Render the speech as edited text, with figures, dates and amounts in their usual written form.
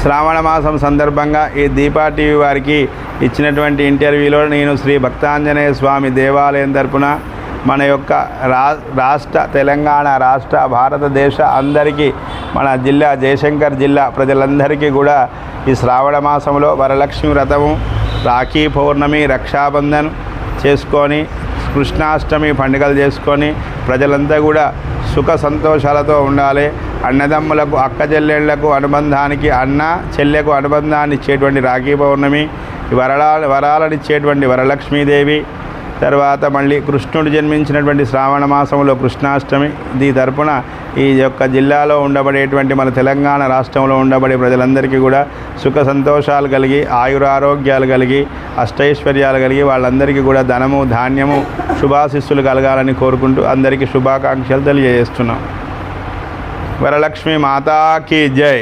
శ్రావణ మాసం సందర్భంగా ఈ దీపా టీవీ వారికి ఇచ్చినటువంటి ఇంటర్వ్యూలో నేను శ్రీ భక్తాంజనేయ స్వామి దేవాలయం తరపున మన యొక్క రాష్ట్ర తెలంగాణ రాష్ట్ర భారతదేశ అందరికీ మన జిల్లా జయశంకర్ జిల్లా ప్రజలందరికీ కూడా ఈ శ్రావణ మాసంలో వరలక్ష్మి వ్రతము, రాఖీ పౌర్ణమి, రక్షాబంధన్ చేసుకొని కృష్ణాష్టమి పండుగలు చేసుకొని ప్రజలంతా కూడా సుఖ సంతోషాలతో ఉండాలి. అన్నదమ్ములకు, అక్క చెల్లెళ్లకు అనుబంధానికి, అన్న చెల్లెకు అనుబంధాన్ని ఇచ్చేటువంటి రాఖీ పౌర్ణమి, వరాలనిచ్చేటువంటి వరలక్ష్మీదేవి, తర్వాత మళ్ళీ కృష్ణుడు జన్మించినటువంటి శ్రావణ మాసంలో కృష్ణాష్టమి. దీని తరపున ఈ యొక్క జిల్లాలో ఉండబడేటువంటి మన తెలంగాణ రాష్ట్రంలో ఉండబడే ప్రజలందరికీ కూడా సుఖ సంతోషాలు కలిగి, ఆయురారోగ్యాలు కలిగి, అష్టైశ్వర్యాలు కలిగి వాళ్ళందరికీ కూడా ధనము, ధాన్యము, శుభాశిస్సులు కలగాలని కోరుకుంటూ అందరికీ శుభాకాంక్షలు తెలియజేస్తున్నాం. వరలక్ష్మి మాతాకి జై.